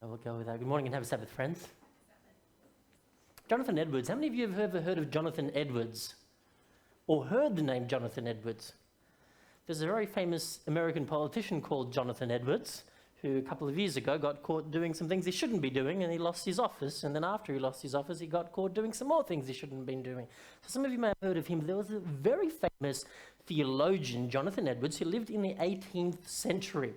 We'll go with that. Good morning and have a Sabbath, friends. Jonathan Edwards. How many of you have ever heard of Jonathan Edwards? Or heard the name Jonathan Edwards? There's a very famous American politician called Jonathan Edwards, who a couple of years ago got caught doing some things he shouldn't be doing, and he lost his office. And then after he lost his office, he got caught doing some more things he shouldn't have been doing. So some of you may have heard of him. There was a very famous theologian, Jonathan Edwards, who lived in the 18th century.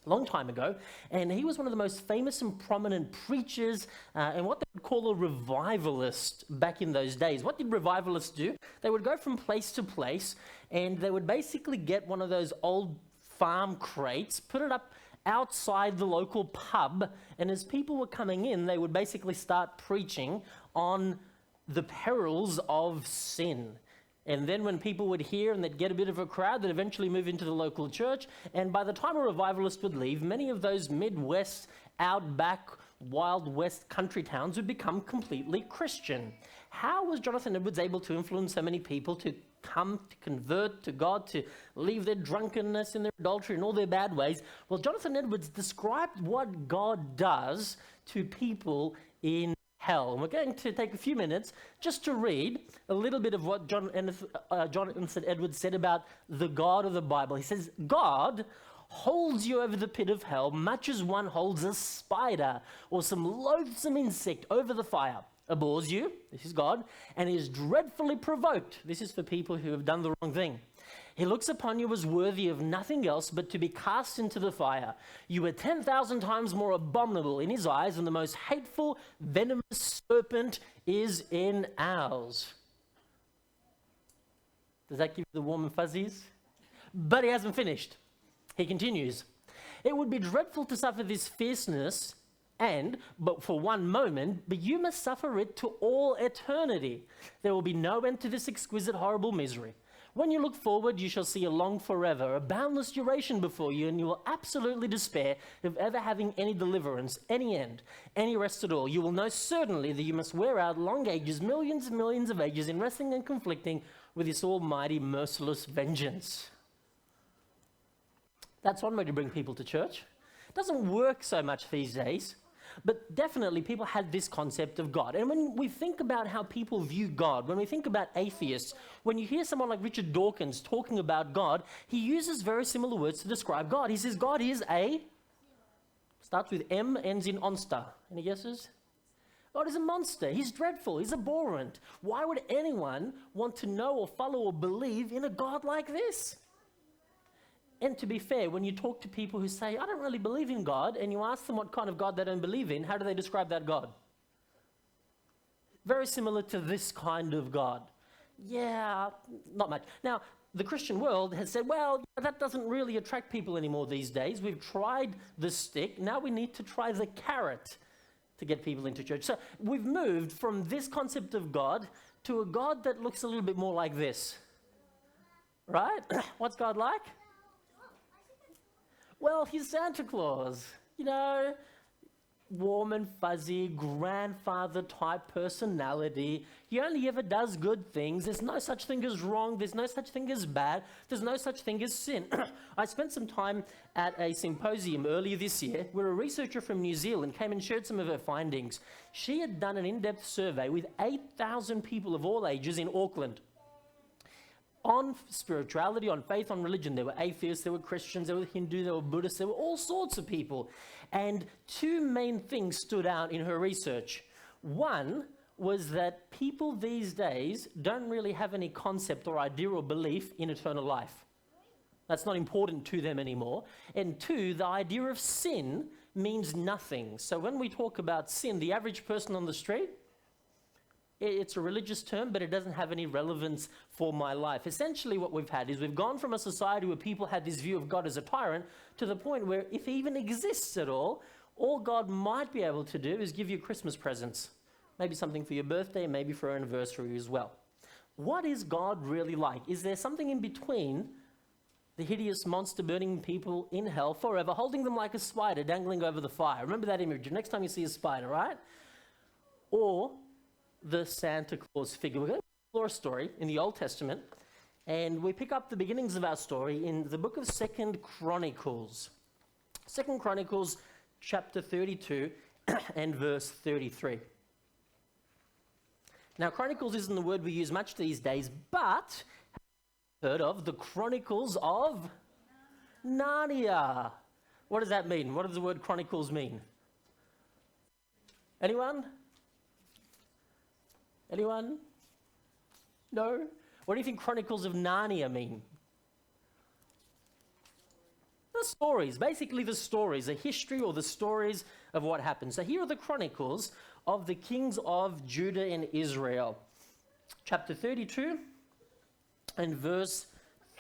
Long time ago, and he was one of the most famous and prominent preachers and what they would call a revivalist back in those days. What did revivalists do? They would go from place to place, and they would basically get one of those old farm crates, put it up outside the local pub, and as people were coming in, they would basically start preaching on the perils of sin. And then when people would hear and they'd get a bit of a crowd, they'd eventually move into the local church. And by the time a revivalist would leave, many of those Midwest, outback, Wild West country towns would become completely Christian. How was Jonathan Edwards able to influence so many people to come, to convert to God, to leave their drunkenness and their adultery and all their bad ways? Well, Jonathan Edwards described what God does to people in hell. And we're going to take a few minutes just to read a little bit of what Jonathan Edwards said about the God of the Bible. He says, God holds you over the pit of hell much as one holds a spider or some loathsome insect over the fire. Abhors you, this is God, and is dreadfully provoked. This is for people who have done the wrong thing. He looks upon you as worthy of nothing else but to be cast into the fire. You are 10,000 times more abominable in his eyes than the most hateful, venomous serpent is in ours. Does that give you the warm and fuzzies? But he hasn't finished. He continues. It would be dreadful to suffer this fierceness but for one moment, but you must suffer it to all eternity. There will be no end to this exquisite, horrible misery. When you look forward, you shall see a long forever, a boundless duration before you, and you will absolutely despair of ever having any deliverance, any end, any rest at all. You will know certainly that you must wear out long ages, millions and millions of ages, in wrestling and conflicting with this almighty, merciless vengeance. That's one way to bring people to church. It doesn't work so much these days. But definitely people had this concept of God. And when we think about how people view God, when we think about atheists, when you hear someone like Richard Dawkins talking about God, he uses very similar words to describe God. He says God is starts with M, ends in onster. Any guesses? God is a monster. He's dreadful. He's abhorrent. Why would anyone want to know or follow or believe in a God like this? And to be fair, when you talk to people who say, I don't really believe in God, and you ask them what kind of God they don't believe in, how do they describe that God? Very similar to this kind of God. Yeah, not much. Now, the Christian world has said, well, that doesn't really attract people anymore these days. We've tried the stick. Now we need to try the carrot to get people into church. So we've moved from this concept of God to a God that looks a little bit more like this. Right? What's God like? Well, he's Santa Claus, warm and fuzzy, grandfather type personality. He only ever does good things. There's no such thing as wrong. There's no such thing as bad. There's no such thing as sin. I spent some time at a symposium earlier this year where a researcher from New Zealand came and shared some of her findings. She had done an in-depth survey with 8,000 people of all ages in Auckland. On spirituality, on faith, on religion. There were atheists, there were Christians, there were Hindu, there were Buddhists, there were all sorts of people. And two main things stood out in her research. One was that people these days don't really have any concept or idea or belief in eternal life. That's not important to them anymore. And two, the idea of sin means nothing. So when we talk about sin, the average person on the street, it's a religious term, but it doesn't have any relevance for my life. Essentially what we've had is we've gone from a society where people had this view of God as a tyrant to the point where if he even exists at all God might be able to do is give you Christmas presents. Maybe something for your birthday, maybe for an anniversary as well. What is God really like? Is there something in between the hideous monster burning people in hell forever, holding them like a spider dangling over the fire? Remember that image next time you see a spider, right? Or the Santa Claus figure. We're going to explore a story in the Old Testament, and we pick up the beginnings of our story in the book of 2 Chronicles. 2 Chronicles chapter 32 and verse 33. Now, Chronicles isn't the word we use much these days, but heard of the Chronicles of Narnia. What does that mean? What does the word Chronicles mean? Anyone? Anyone? No? What do you think Chronicles of Narnia mean? The stories, basically the stories, the history or the stories of what happened. So here are the Chronicles of the kings of Judah and Israel. Chapter 32 and verse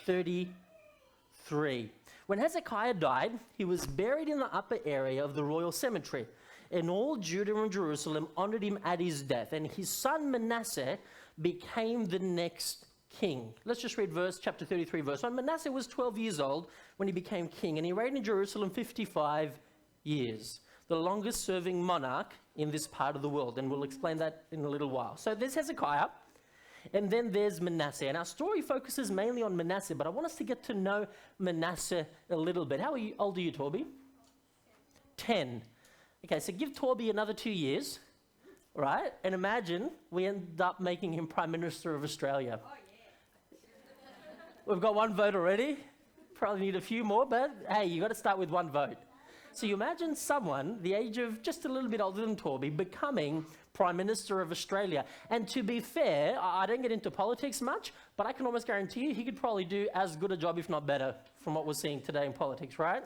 33. When Hezekiah died, he was buried in the upper area of the royal cemetery, and all Judah and Jerusalem honored him at his death, and his son Manasseh became the next king. Let's just read chapter 33, verse 1. Manasseh was 12 years old when he became king, and he reigned in Jerusalem 55 years, the longest serving monarch in this part of the world, and we'll explain that in a little while. So there's Hezekiah, and then there's Manasseh, and our story focuses mainly on Manasseh, but I want us to get to know Manasseh a little bit. How old are you, Torby? 10. Okay, so give Torby another 2 years, right? And imagine we end up making him Prime Minister of Australia. Oh, yeah. We've got one vote already. Probably need a few more, but hey, you got to start with one vote. So you imagine someone the age of just a little bit older than Torby becoming Prime Minister of Australia. And to be fair, I don't get into politics much, but I can almost guarantee you he could probably do as good a job, if not better, from what we're seeing today in politics, right?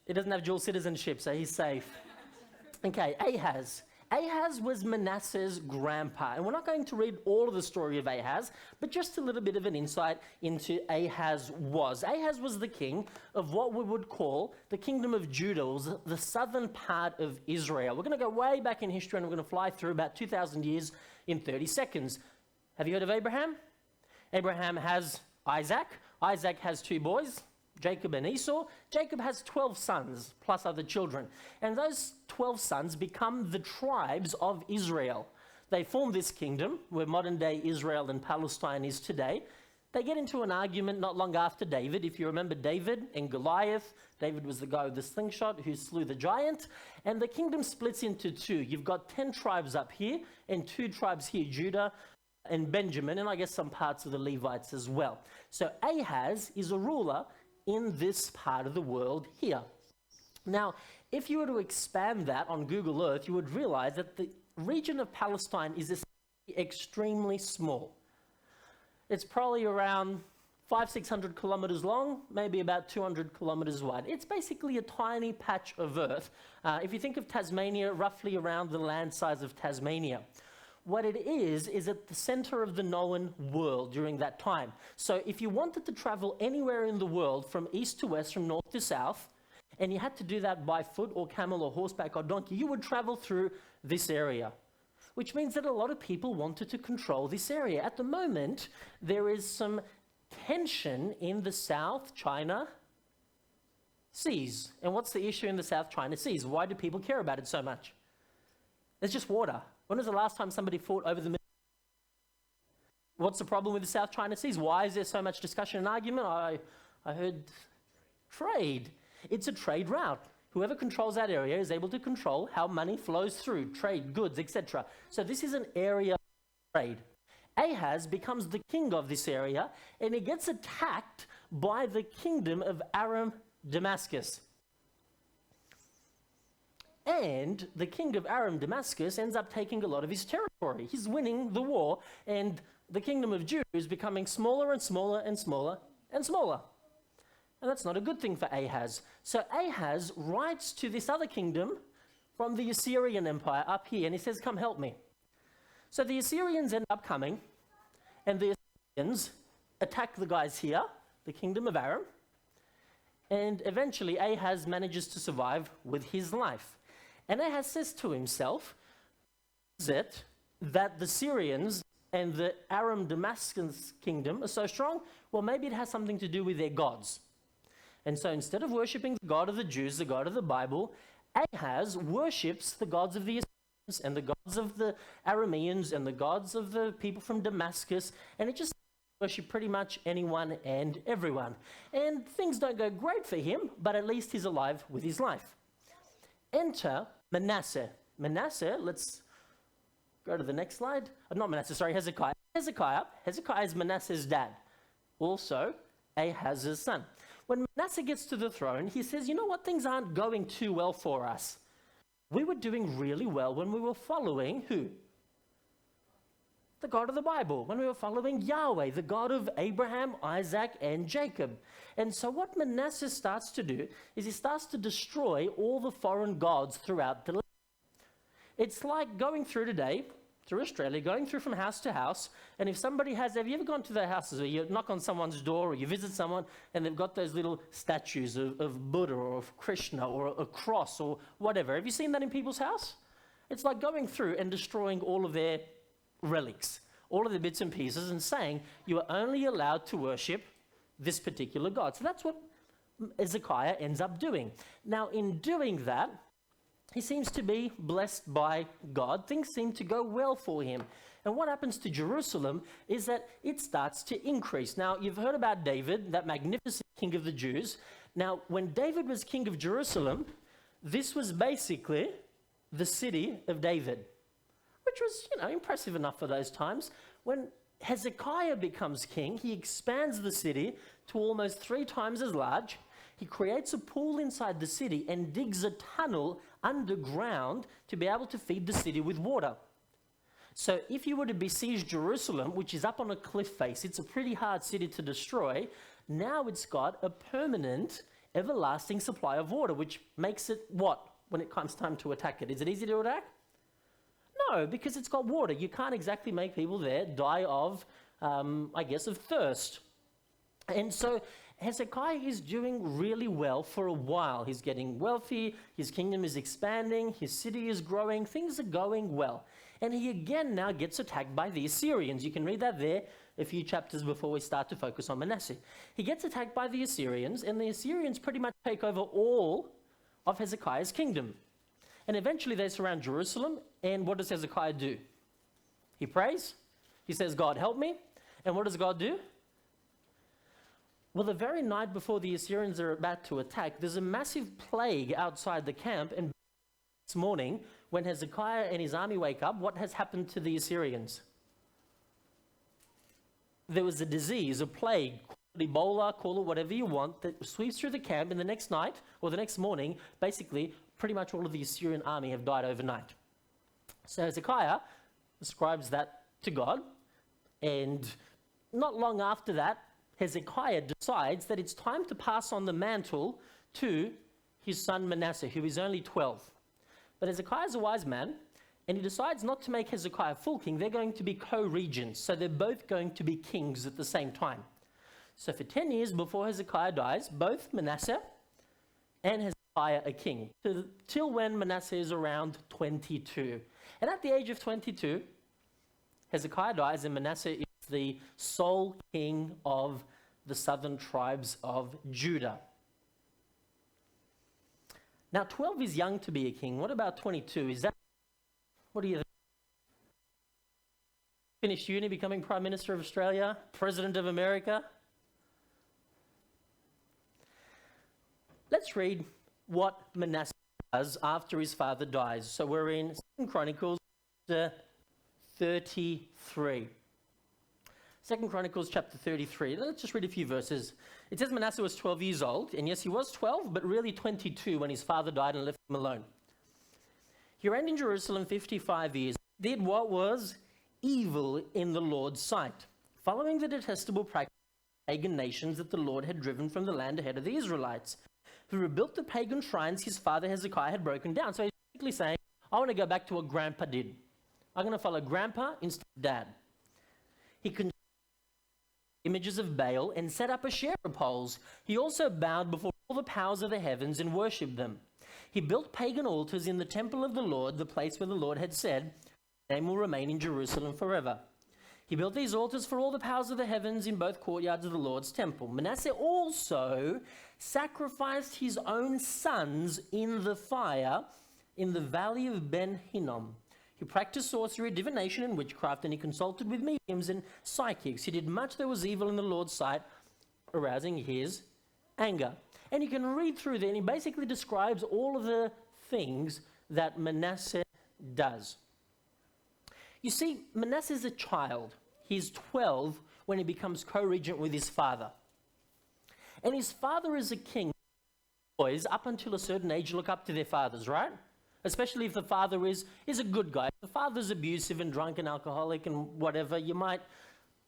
He doesn't have dual citizenship, so he's safe. Okay, Ahaz. Ahaz was Manasseh's grandpa. And we're not going to read all of the story of Ahaz, but just a little bit of an insight into Ahaz was. Ahaz was the king of what we would call the kingdom of Judah, was the southern part of Israel. We're going to go way back in history, and we're going to fly through about 2,000 years in 30 seconds. Have you heard of Abraham? Abraham has Isaac. Isaac has 2 boys, Jacob and Esau. Jacob has 12 sons, plus other children. And those 12 sons become the tribes of Israel. They form this kingdom, where modern-day Israel and Palestine is today. They get into an argument not long after David. If you remember David and Goliath, David was the guy with the slingshot who slew the giant. And the kingdom splits into 2. You've got 10 tribes up here and 2 tribes here, Judah and Benjamin, and I guess some parts of the Levites as well. So Ahaz is a ruler in this part of the world here. Now, if you were to expand that on Google Earth, you would realize that the region of Palestine is extremely small. It's probably around 500-600 kilometers long, maybe about 200 kilometers wide. It's basically a tiny patch of earth. If you think of Tasmania, roughly around the land size of Tasmania. What it is at the center of the known world during that time. So if you wanted to travel anywhere in the world from east to west, from north to south, and you had to do that by foot or camel or horseback or donkey, you would travel through this area, which means that a lot of people wanted to control this area. At the moment, there is some tension in the South China Seas. And what's the issue in the South China Seas? Why do people care about it so much? There's just water. When was the last time somebody fought over the Middle East? What's the problem with the South China Seas? Why is there so much discussion and argument? I heard trade. It's a trade route. Whoever controls that area is able to control how money flows through, trade, goods, etc. So this is an area of trade. Ahaz becomes the king of this area, and he gets attacked by the kingdom of Aram Damascus. And the king of Aram Damascus ends up taking a lot of his territory. He's winning the war, and the kingdom of Judah is becoming smaller and smaller and smaller and smaller. And that's not a good thing for Ahaz. So Ahaz writes to this other kingdom from the Assyrian Empire up here, and he says, come help me. So the Assyrians end up coming, and the Assyrians attack the guys here, the kingdom of Aram, and eventually Ahaz manages to survive with his life. And Ahaz says to himself, is it that the Syrians and the Aram Damascus kingdom are so strong? Well, maybe it has something to do with their gods. And so instead of worshipping the God of the Jews, the God of the Bible, Ahaz worships the gods of the Assyrians and the gods of the Arameans and the gods of the people from Damascus, and it just worship pretty much anyone and everyone. And things don't go great for him, but at least he's alive with his life. enter Manasseh. Manasseh, let's go to the next slide. Not Manasseh, sorry, Hezekiah. Hezekiah is Manasseh's dad, also Ahaz's son. When Manasseh gets to the throne, he says, you know what, things aren't going too well for us. We were doing really well when we were following who? The God of the Bible, when we were following Yahweh, the God of Abraham, Isaac, and Jacob. And so what Manasseh starts to do is he starts to destroy all the foreign gods throughout the land. It's like going through today, through Australia, going through from house to house, and if somebody has, have you ever gone to their houses where you knock on someone's door or you visit someone and they've got those little statues of Buddha or of Krishna or a cross or whatever? Have you seen that in people's house? It's like going through and destroying all of their relics, all of the bits and pieces, and saying you are only allowed to worship this particular God. So that's what Hezekiah ends up doing. Now, in doing that, he seems to be blessed by God. Things seem to go well for him. And what happens to Jerusalem is that it starts to increase. Now, you've heard about David, that magnificent king of the Jews. Now, when David was king of Jerusalem, this was basically the city of David, which was, impressive enough for those times. When Hezekiah becomes king, he expands the city to almost 3 times as large. He creates a pool inside the city and digs a tunnel underground to be able to feed the city with water. So if you were to besiege Jerusalem, which is up on a cliff face, it's a pretty hard city to destroy. Now it's got a permanent, everlasting supply of water, which makes it what when it comes time to attack it? Is it easy to attack? No, because it's got water. You can't exactly make people there die of, of thirst. And so Hezekiah is doing really well for a while. He's getting wealthy, his kingdom is expanding, his city is growing, things are going well. And he again now gets attacked by the Assyrians. You can read that there a few chapters before we start to focus on Manasseh. He gets attacked by the Assyrians, and the Assyrians pretty much take over all of Hezekiah's kingdom. And eventually they surround Jerusalem, and what does Hezekiah do? He prays, he says, God help me, and what does God do? Well, the very night before the Assyrians are about to attack, there's a massive plague outside the camp, and this morning, when Hezekiah and his army wake up, what has happened to the Assyrians? There was a disease, a plague, Ebola, call it whatever you want, that sweeps through the camp, and the next night, or the next morning, basically, pretty much all of the Assyrian army have died overnight. So Hezekiah ascribes that to God, and not long after that, Hezekiah decides that it's time to pass on the mantle to his son Manasseh, who is only 12. But Hezekiah is a wise man, and he decides not to make Hezekiah full king. They're going to be co-regents, so they're both going to be kings at the same time. So for 10 years before Hezekiah dies, both Manasseh and Hezekiah are king, till when Manasseh is around 22. And at the age of 22, Hezekiah dies, and Manasseh is the sole king of the southern tribes of Judah. Now, 12 is young to be a king. What about 22? What do you think? Finished uni, becoming Prime Minister of Australia, President of America? Let's read what Manasseh does after his father dies. So we're in 2 Chronicles 33. 2 Chronicles chapter 33. Let's just read a few verses. It says Manasseh was 12 years old, and yes, he was 12, but really 22 when his father died and left him alone. He reigned in Jerusalem 55 years, did what was evil in the Lord's sight, following the detestable practice of pagan nations that the Lord had driven from the land ahead of the Israelites, who rebuilt the pagan shrines his father Hezekiah had broken down. So he's basically saying, I want to go back to what grandpa did. I'm going to follow grandpa instead of dad. He constructed images of Baal and set up Asherah poles. He also bowed before all the powers of the heavens and worshipped them. He built pagan altars in the temple of the Lord, the place where the Lord had said, "His name will remain in Jerusalem forever." He built these altars for all the powers of the heavens in both courtyards of the Lord's temple. Manasseh also sacrificed his own sons in the fire in the valley of Ben Hinnom. He practiced sorcery, divination, and witchcraft, and he consulted with mediums and psychics. He did much that was evil in the Lord's sight, arousing his anger. And you can read through there, and he basically describes all of the things that Manasseh does. You see, Manasseh is a child. He's 12 when he becomes co-regent with his father. And his father is a king. Boys, up until a certain age, look up to their fathers, right? Especially if the father is a good guy. If the father's abusive and drunk and alcoholic and whatever, you might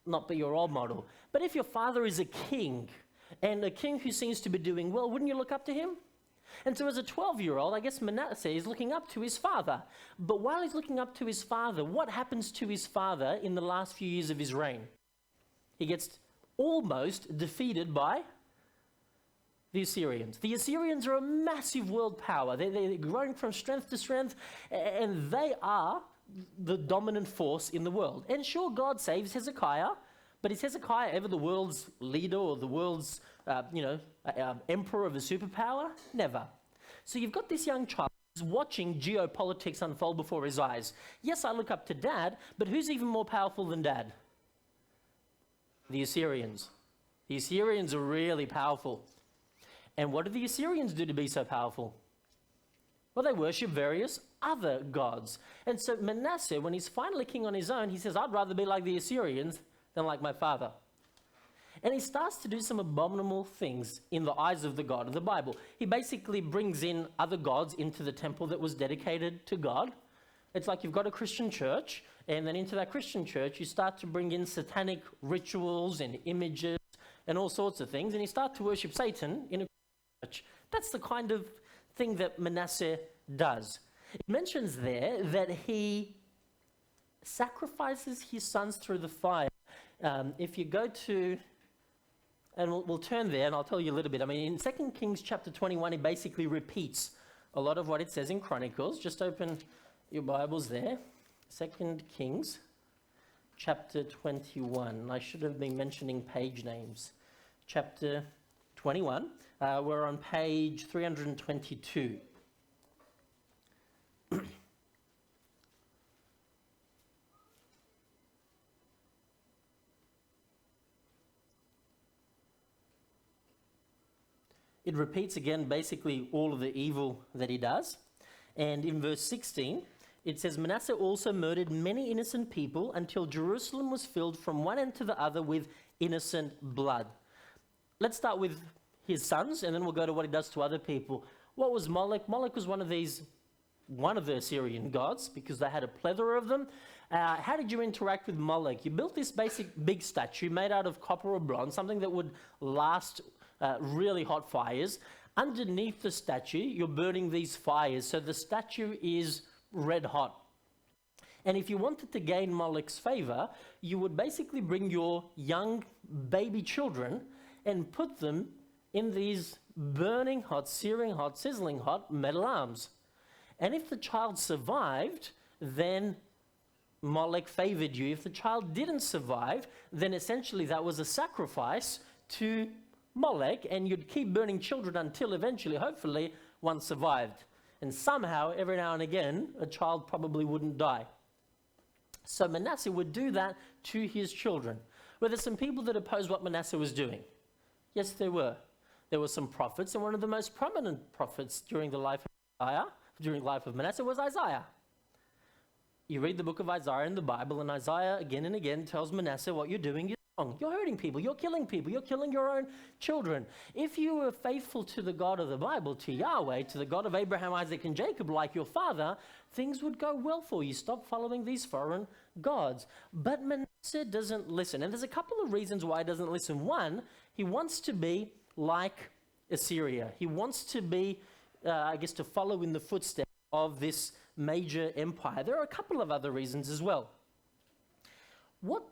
not be your role model. But if your father is a king, and a king who seems to be doing well, wouldn't you look up to him? And so as a 12-year-old, I guess Manasseh is looking up to his father. But while he's looking up to his father, what happens to his father in the last few years of his reign? He gets almost defeated by the Assyrians. The Assyrians are a massive world power. They're growing from strength to strength, and they are the dominant force in the world. And sure, God saves Hezekiah, but is Hezekiah ever the world's leader or the world's emperor of a superpower? Never. So you've got this young child who's watching geopolitics unfold before his eyes. Yes, I look up to Dad, but who's even more powerful than Dad? The Assyrians. The Assyrians are really powerful. And what do the Assyrians do to be so powerful? Well, they worship various other gods. And so Manasseh, when he's finally king on his own, he says, I'd rather be like the Assyrians than like my father. And he starts to do some abominable things in the eyes of the God of the Bible. He basically brings in other gods into the temple that was dedicated to God. It's like you've got a Christian church, and then into that Christian church, you start to bring in satanic rituals and images and all sorts of things, and you start to worship Satan in a church. That's the kind of thing that Manasseh does. It mentions there that he sacrifices his sons through the fire. If you go to, and we'll turn there and I'll tell you a little bit. I mean, in 2 Kings chapter 21, it basically repeats a lot of what it says in Chronicles. Just open your Bibles there. 2 Kings chapter 21. I should have been mentioning page names. Chapter 21. We're on page 322. It repeats again basically all of the evil that he does. And in verse 16, it says, Manasseh also murdered many innocent people until Jerusalem was filled from one end to the other with innocent blood. Let's start with his sons, and then we'll go to what he does to other people. What was Moloch? Moloch was one of the Assyrian gods, because they had a plethora of them. How did you interact with Moloch? You built this big statue made out of copper or bronze, something that would last really hot fires. Underneath the statue, you're burning these fires, so the statue is red hot. And if you wanted to gain Moloch's favor, you would basically bring your young baby children and put them in these burning hot, searing hot, sizzling hot metal arms. And if the child survived, then Moloch favored you. If the child didn't survive, then essentially that was a sacrifice to Moloch, and you'd keep burning children until eventually, hopefully, one survived. And somehow, every now and again, a child probably wouldn't die. So Manasseh would do that to his children. Were there some people that opposed what Manasseh was doing? Yes, there were. There were some prophets, and one of the most prominent prophets during the life of Manasseh was Isaiah. You read the book of Isaiah in the Bible, and Isaiah again and again tells Manasseh, what you're doing is wrong. You're hurting people, you're killing your own children. If you were faithful to the God of the Bible, to Yahweh, to the God of Abraham, Isaac, and Jacob, like your father, things would go well for you. Stop following these foreign gods. But Manasseh doesn't listen, and there's a couple of reasons why he doesn't listen. One, he wants to be like Assyria. He wants to be, to follow in the footsteps of this major empire. There are a couple of other reasons as well. What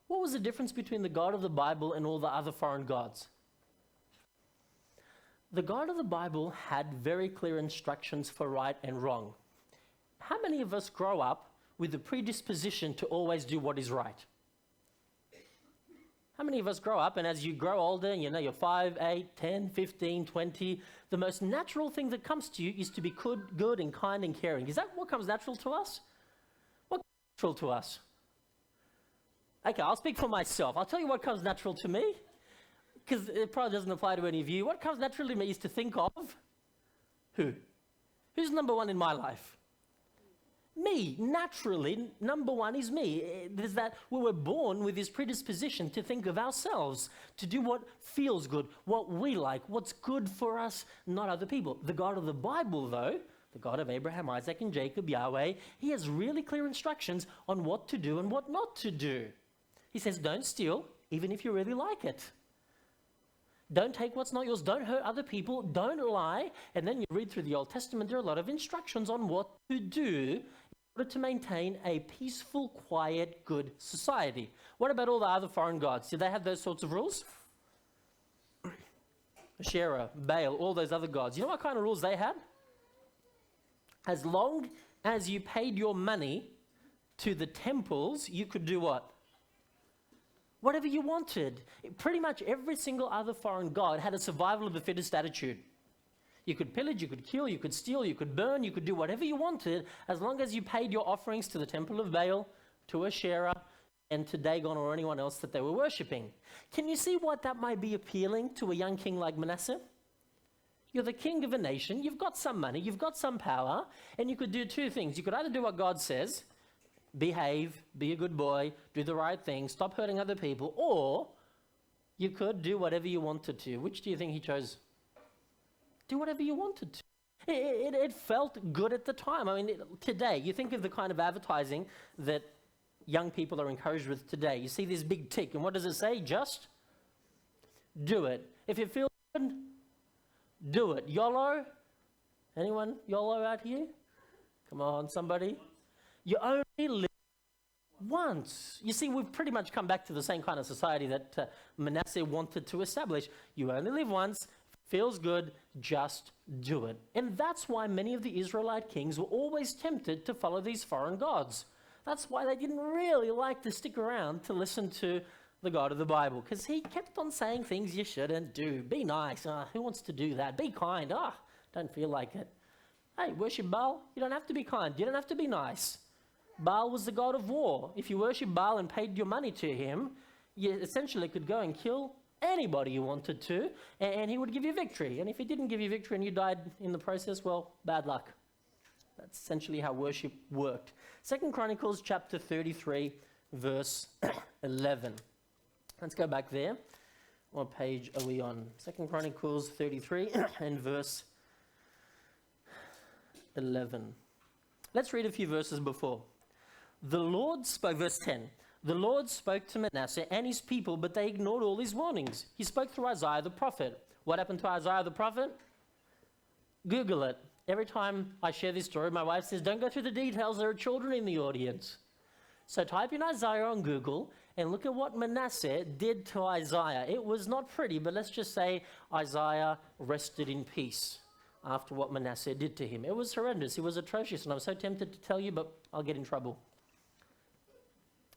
was the difference between the God of the Bible and all the other foreign gods? The God of the Bible had very clear instructions for right and wrong. How many of us grow up with the predisposition to always do what is right? How many of us grow up, and as you grow older, you're 5, 8, 10, 15, 20, the most natural thing that comes to you is to be good and kind and caring. Is that what comes natural to us? What comes natural to us? Okay, I'll speak for myself. I'll tell you what comes natural to me, because it probably doesn't apply to any of you. What comes naturally to me is to think of who? Who's number one in my life? Me. Naturally, number one is me. There's that we were born with this predisposition to think of ourselves, to do what feels good, what we like, what's good for us, not other people. The God of the Bible, though, the God of Abraham, Isaac, and Jacob, Yahweh, he has really clear instructions on what to do and what not to do. He says, don't steal, even if you really like it. Don't take what's not yours. Don't hurt other people. Don't lie. And then you read through the Old Testament, there are a lot of instructions on what to do in order to maintain a peaceful, quiet, good society. What about all the other foreign gods? Did they have those sorts of rules? Asherah, Baal, all those other gods. You know what kind of rules they had? As long as you paid your money to the temples, you could do what? Whatever you wanted. Pretty much every single other foreign god had a survival of the fittest attitude. You could pillage, you could kill, you could steal, you could burn, you could do whatever you wanted, as long as you paid your offerings to the temple of Baal, to Asherah, and to Dagon or anyone else that they were worshipping. Can you see what that might be appealing to a young king like Manasseh? You're the king of a nation, you've got some money, you've got some power, and you could do two things. You could either do what God says, behave, be a good boy, do the right thing, stop hurting other people, or you could do whatever you wanted to. Which do you think he chose? Do whatever you wanted to. It felt good at the time. I mean, today, you think of the kind of advertising that young people are encouraged with today. You see this big tick, and what does it say? Just do it. If it feels good, do it. YOLO? Anyone YOLO out here? Come on, somebody. You only live once. You see, we've pretty much come back to the same kind of society that Manasseh wanted to establish. You only live once. Feels good, just do it. And that's why many of the Israelite kings were always tempted to follow these foreign gods. That's why they didn't really like to stick around to listen to the God of the Bible, because he kept on saying things you shouldn't do. Be nice. Who wants to do that? Be kind. Don't feel like it. Hey, worship Baal. You don't have to be kind. You don't have to be nice. Baal was the god of war. If you worship Baal and paid your money to him, you essentially could go and kill anybody you wanted to, and he would give you victory. And if he didn't give you victory and you died in the process, well, bad luck. That's essentially how worship worked. 2 Chronicles chapter 33, verse 11. Let's go back there. What page are we on? 2 Chronicles 33 and verse 11. Let's read a few verses before. The Lord spoke, verse 10. The Lord spoke to Manasseh and his people, but they ignored all his warnings. He spoke through Isaiah the prophet. What happened to Isaiah the prophet? Google it. Every time I share this story, my wife says, don't go through the details, there are children in the audience. So type in Isaiah on Google and look at what Manasseh did to Isaiah. It was not pretty, but let's just say Isaiah rested in peace after what Manasseh did to him. It was horrendous. It was atrocious, and I'm so tempted to tell you, but I'll get in trouble.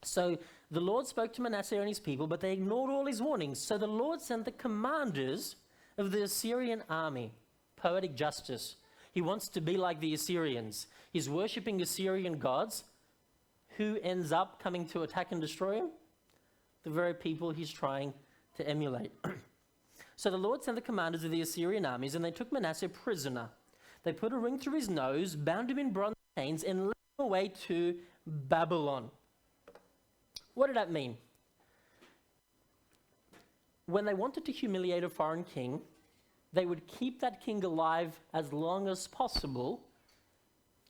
So the Lord spoke to Manasseh and his people, but they ignored all his warnings. So the Lord sent the commanders of the Assyrian army. Poetic justice. He wants to be like the Assyrians. He's worshipping Assyrian gods. Who ends up coming to attack and destroy him? The very people he's trying to emulate. So the Lord sent the commanders of the Assyrian armies, and they took Manasseh prisoner. They put a ring through his nose, bound him in bronze chains, and led him away to Babylon. What did that mean? When they wanted to humiliate a foreign king, they would keep that king alive as long as possible,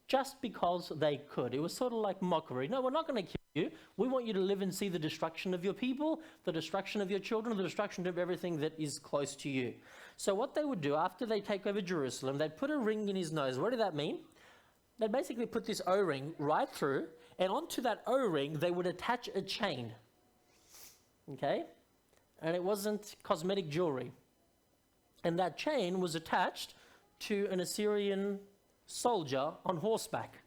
just because they could. It was sort of like mockery. No, we're not going to kill you. We want you to live and see the destruction of your people, the destruction of your children, the destruction of everything that is close to you. So what they would do after they take over Jerusalem, they'd put a ring in his nose. What did that mean? They'd basically put this O-ring right through, and onto that O-ring, they would attach a chain. Okay? And it wasn't cosmetic jewelry. And that chain was attached to an Assyrian soldier on horseback.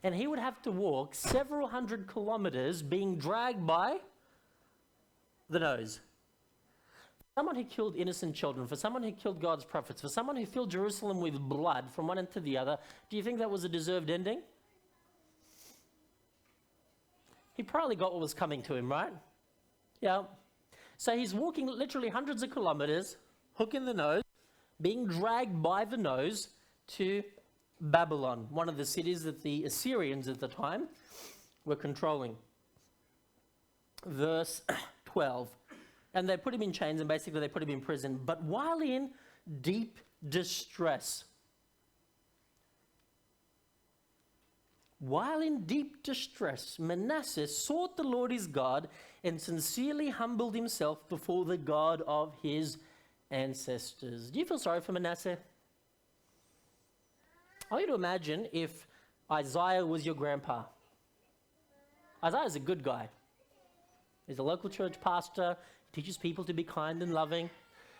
And he would have to walk several hundred kilometers being dragged by the nose. Someone who killed innocent children, for someone who killed God's prophets, for someone who filled Jerusalem with blood from one end to the other, do you think that was a deserved ending? He probably got what was coming to him, right? Yeah. So he's walking literally hundreds of kilometers, hook in the nose, being dragged by the nose to Babylon, one of the cities that the Assyrians at the time were controlling. Verse 12. And they put him in chains, and basically they put him in prison. But while in deep distress, Manasseh sought the Lord his God and sincerely humbled himself before the God of his ancestors. Do you feel sorry for Manasseh? I want you to imagine if Isaiah was your grandpa. Isaiah's a good guy. He's a local church pastor, teaches people to be kind and loving.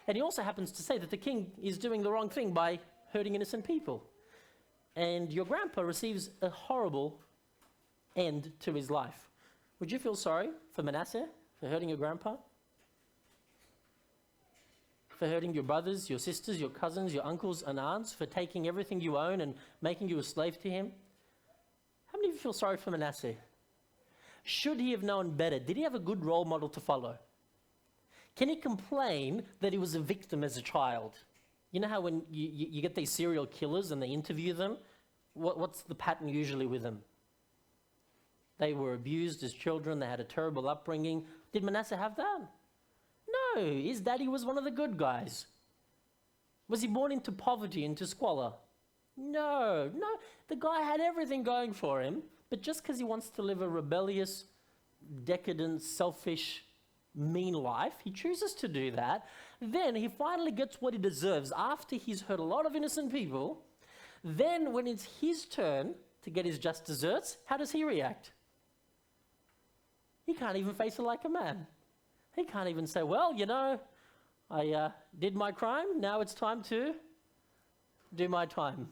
And he also happens to say that the king is doing the wrong thing by hurting innocent people. And your grandpa receives a horrible end to his life. Would you feel sorry for Manasseh for hurting your grandpa? For hurting your brothers, your sisters, your cousins, your uncles and aunts, for taking everything you own and making you a slave to him? How many of you feel sorry for Manasseh? Should he have known better? Did he have a good role model to follow? Can he complain that he was a victim as a child? You know how when you get these serial killers and they interview them, what's the pattern usually with them? They were abused as children, they had a terrible upbringing. Did Manasseh have that? No, his daddy was one of the good guys. Was he born into poverty, into squalor? No, the guy had everything going for him, but just because he wants to live a rebellious, decadent, selfish, mean life, he chooses to do that. Then he finally gets what he deserves after he's hurt a lot of innocent people. Then when it's his turn to get his just desserts, how does he react? He can't even face it like a man. He can't even say, well, I did my crime, now it's time to do my time.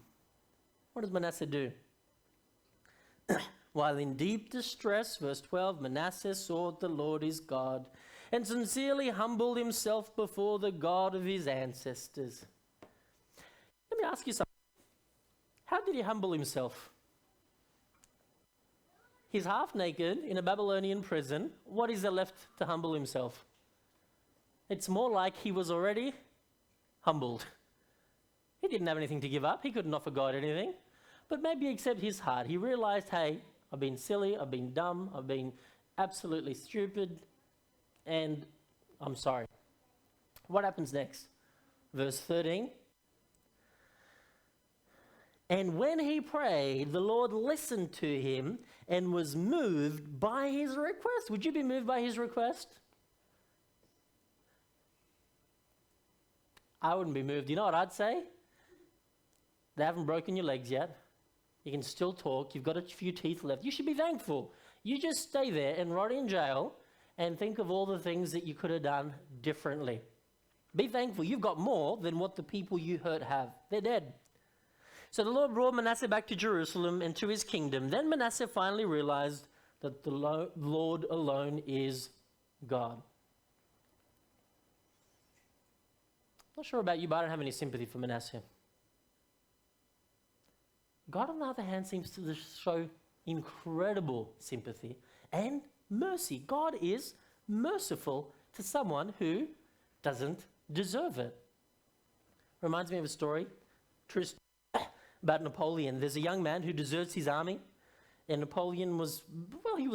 What does Manasseh do? While in deep distress, verse 12, Manasseh sought the Lord his God and sincerely humbled himself before the God of his ancestors. Let me ask you something. How did he humble himself? He's half naked in a Babylonian prison. What is there left to humble himself? It's more like he was already humbled. He didn't have anything to give up. He couldn't offer God anything. But maybe except his heart. He realized, hey, I've been silly, I've been dumb, I've been absolutely stupid, and I'm sorry. What happens next? Verse 13. And when he prayed, the Lord listened to him and was moved by his request. Would you be moved by his request? I wouldn't be moved. You know what I'd say? They haven't broken your legs yet. You can still talk. You've got a few teeth left. You should be thankful. You just stay there and rot in jail and think of all the things that you could have done differently. Be thankful. You've got more than what the people you hurt have. They're dead. So the Lord brought Manasseh back to Jerusalem and to his kingdom. Then Manasseh finally realized that the Lord alone is God. Not sure about you, but I don't have any sympathy for Manasseh. God, on the other hand, seems to show incredible sympathy and mercy. God is merciful to someone who doesn't deserve it. Reminds me of a story, true story, about Napoleon. There's a young man who deserts his army, and Napoleon was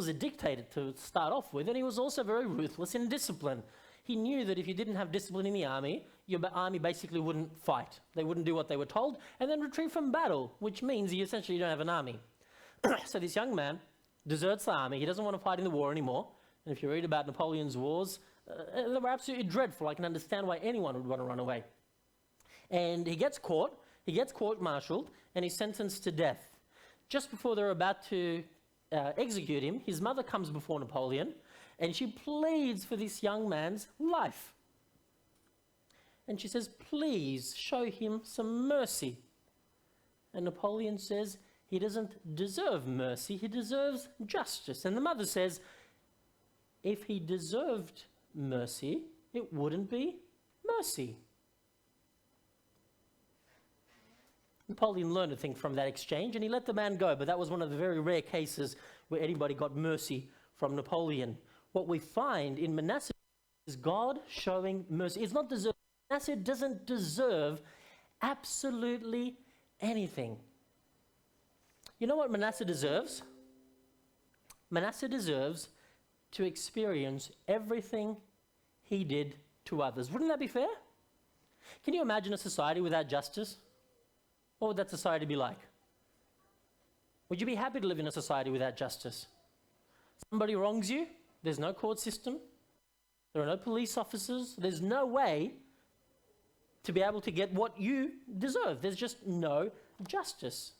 a dictator to start off with, and he was also very ruthless in discipline. He knew that if you didn't have discipline in the army, your army basically wouldn't fight. They wouldn't do what they were told and then retreat from battle, which means you essentially don't have an army. So this young man deserts the army. He doesn't want to fight in the war anymore. And if you read about Napoleon's wars, they were absolutely dreadful. I can understand why anyone would want to run away. And he gets caught. He gets court-martialed and he's sentenced to death. Just before they're about to execute him, his mother comes before Napoleon and she pleads for this young man's life. And she says, please show him some mercy. And Napoleon says, he doesn't deserve mercy, he deserves justice. And the mother says, if he deserved mercy, it wouldn't be mercy. Napoleon learned a thing from that exchange and he let the man go, but that was one of the very rare cases where anybody got mercy from Napoleon. What we find in Manasseh is God showing mercy. It's not deserved. Manasseh doesn't deserve absolutely anything. You know what Manasseh deserves? Manasseh deserves to experience everything he did to others. Wouldn't that be fair? Can you imagine a society without justice? What would that society be like? Would you be happy to live in a society without justice? Somebody wrongs you, there's no court system, there are no police officers, there's no way to be able to get what you deserve. There's just no justice.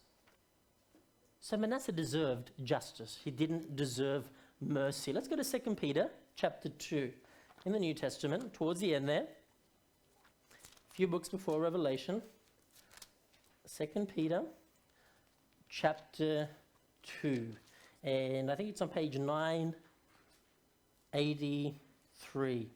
So Manasseh deserved justice. He didn't deserve mercy. Let's go to 2 Peter chapter 2 in the New Testament, towards the end there. A few books before Revelation. 2 Peter chapter 2. And I think it's on page 983.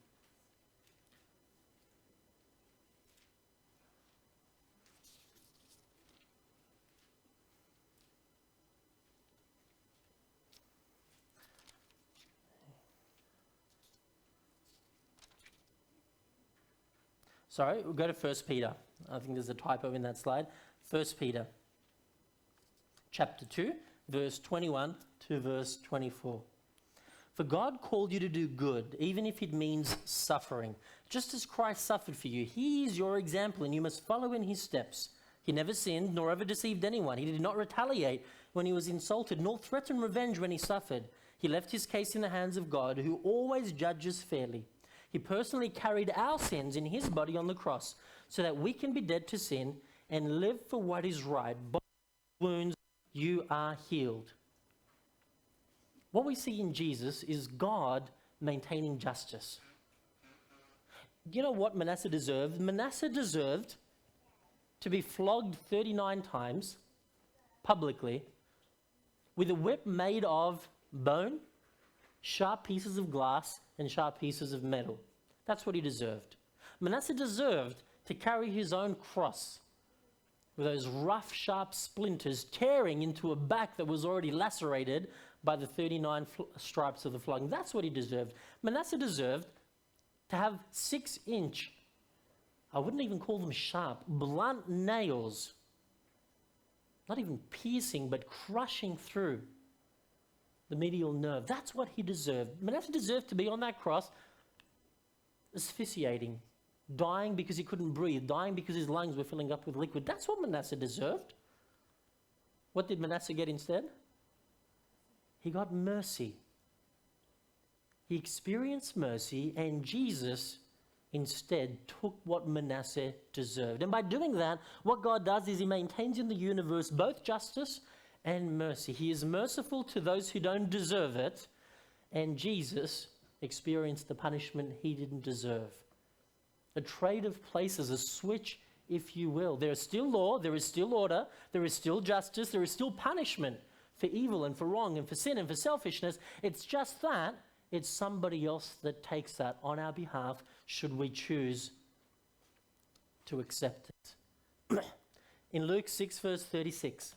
Sorry, we'll go to 1 Peter. I think there's a typo in that slide. 1 Peter chapter 2, verse 21 to verse 24. For God called you to do good, even if it means suffering. Just as Christ suffered for you, he is your example, and you must follow in his steps. He never sinned, nor ever deceived anyone. He did not retaliate when he was insulted, nor threaten revenge when he suffered. He left his case in the hands of God, who always judges fairly. He personally carried our sins in his body on the cross, so that we can be dead to sin and live for what is right. By his wounds you are healed. What we see in Jesus is God maintaining justice. Do you know what Manasseh deserved? Manasseh deserved to be flogged 39 times publicly with a whip made of bone, sharp pieces of glass, and sharp pieces of metal. That's what he deserved. Manasseh deserved to carry his own cross with those rough, sharp splinters tearing into a back that was already lacerated by the 39 stripes of the flogging. That's what he deserved. Manasseh deserved to have 6-inch, I wouldn't even call them sharp, blunt nails, not even piercing, but crushing through the medial nerve. That's what he deserved. Manasseh deserved to be on that cross asphyxiating, dying because he couldn't breathe, dying because his lungs were filling up with liquid. That's what Manasseh deserved. What did Manasseh get instead? He got mercy. He experienced mercy, and Jesus instead took what Manasseh deserved. And by doing that, what God does is he maintains in the universe both justice and mercy. He is merciful to those who don't deserve it, and Jesus experienced the punishment he didn't deserve. A trade of places, a switch, if you will. There is still law, there is still order, there is still justice, there is still punishment for evil and for wrong and for sin and for selfishness. It's just that it's somebody else that takes that on our behalf, should we choose to accept it. In Luke 6 verse 36,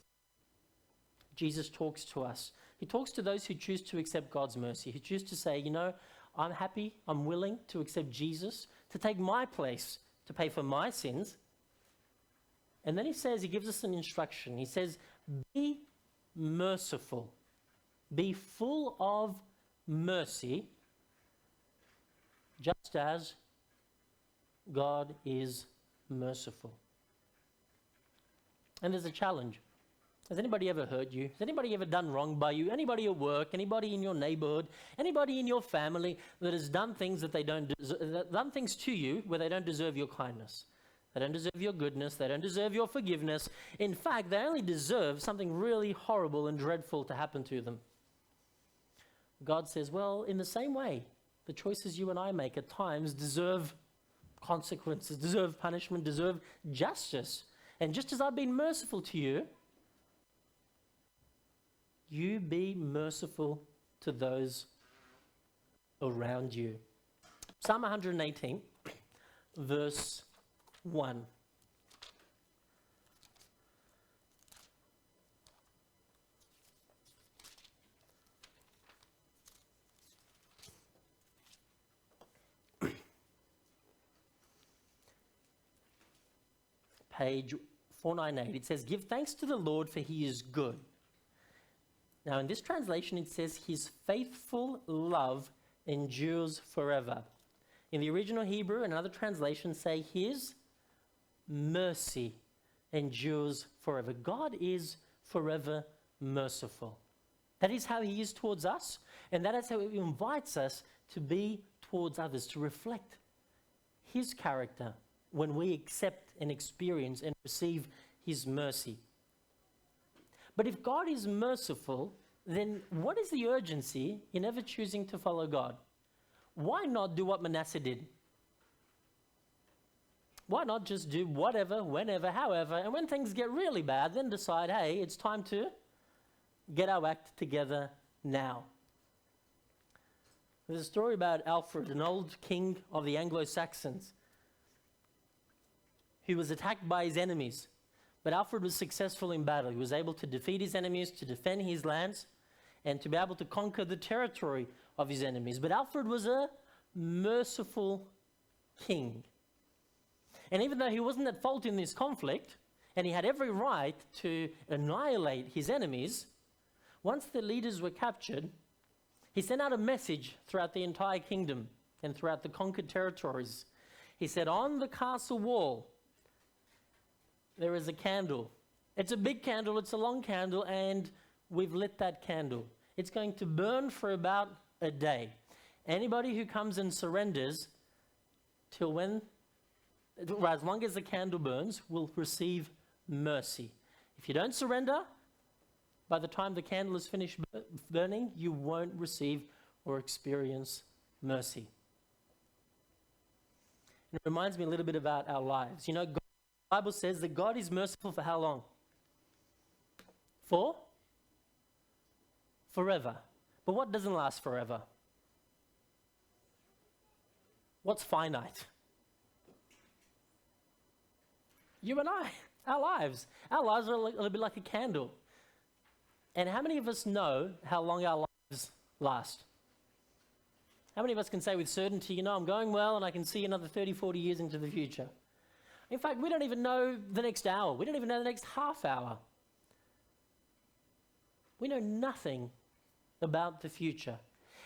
Jesus talks to us. He talks to those who choose to accept God's mercy, who choose to say, you know, I'm happy, I'm willing to accept Jesus, to take my place, to pay for my sins. And then he says, he gives us an instruction. He says, be merciful, be full of mercy, just as God is merciful. And there's a challenge. Has anybody ever hurt you? Has anybody ever done wrong by you? Anybody at work? Anybody in your neighborhood? Anybody in your family that has done things that they don't done things to you where they don't deserve your kindness? They don't deserve your goodness. They don't deserve your forgiveness. In fact, they only deserve something really horrible and dreadful to happen to them. God says, well, in the same way, the choices you and I make at times deserve consequences, deserve punishment, deserve justice. And just as I've been merciful to you, you be merciful to those around you. Psalm 118, verse 1. Page 498, it says, give thanks to the Lord, for he is good. Now, in this translation, it says, his faithful love endures forever. In the original Hebrew, another translation say, his mercy endures forever. God is forever merciful. That is how he is towards us, and that is how he invites us to be towards others, to reflect his character when we accept and experience and receive his mercy. But if God is merciful, then what is the urgency in ever choosing to follow God? Why not do what Manasseh did? Why not just do whatever, whenever, however, and when things get really bad, then decide, hey, it's time to get our act together now. There's a story about Alfred, an old king of the Anglo-Saxons, who was attacked by his enemies. But Alfred was successful in battle. He was able to defeat his enemies, to defend his lands, and to be able to conquer the territory of his enemies. But Alfred was a merciful king. And even though he wasn't at fault in this conflict, and he had every right to annihilate his enemies, once the leaders were captured, he sent out a message throughout the entire kingdom and throughout the conquered territories. He said, on the castle wall, there is a candle. It's a big candle, it's a long candle, and we've lit that candle. It's going to burn for about a day. Anybody who comes and surrenders till when, as long as the candle burns, will receive mercy. If you don't surrender, by the time the candle is finished burning, you won't receive or experience mercy. And it reminds me a little bit about our lives. You know, God, the Bible says that God is merciful for how long? Forever. But what doesn't last forever? What's finite? You and I, our lives. Our lives are a little bit like a candle. And how many of us know how long our lives last? How many of us can say with certainty, you know, I'm going well and I can see another 30, 40 years into the future? In fact, we don't even know the next hour. We don't even know the next half hour. We know nothing about the future.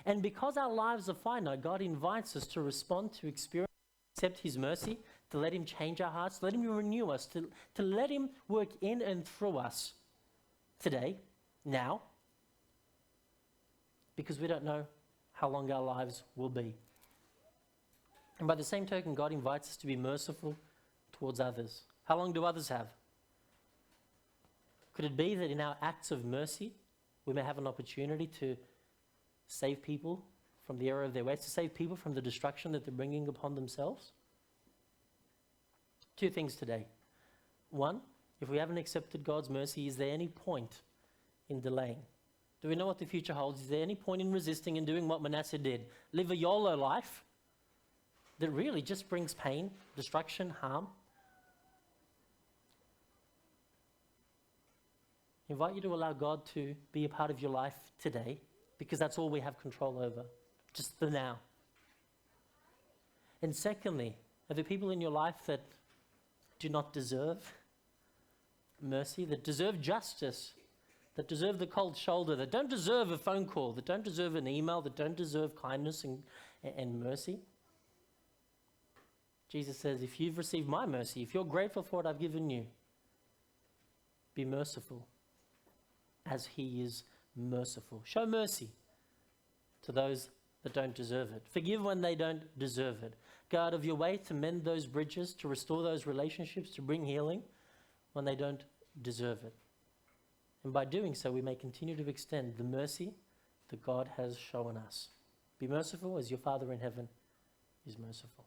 And because our lives are finite, God invites us to respond, to experience, accept his mercy, to let him change our hearts, to let him renew us, to let him work in and through us today, now, because we don't know how long our lives will be. And by the same token, God invites us to be merciful towards others. How long do others have? Could it be that in our acts of mercy, we may have an opportunity to save people from the error of their ways, to save people from the destruction that they're bringing upon themselves? Two things today. One, if we haven't accepted God's mercy, is there any point in delaying? Do we know what the future holds? Is there any point in resisting and doing what Manasseh did? Live a YOLO life that really just brings pain, destruction, harm? I invite you to allow God to be a part of your life today, because that's all we have control over, just the now. And secondly, are there people in your life that do not deserve mercy, that deserve justice, that deserve the cold shoulder, that don't deserve a phone call, that don't deserve an email, that don't deserve kindness and mercy? Jesus says, if you've received my mercy, if you're grateful for what I've given you, be merciful as he is merciful. Show mercy to those that don't deserve it. Forgive when they don't deserve it. Go out of your way to mend those bridges, to restore those relationships, to bring healing when they don't deserve it. And by doing so, we may continue to extend the mercy that God has shown us. Be merciful as your Father in heaven is merciful.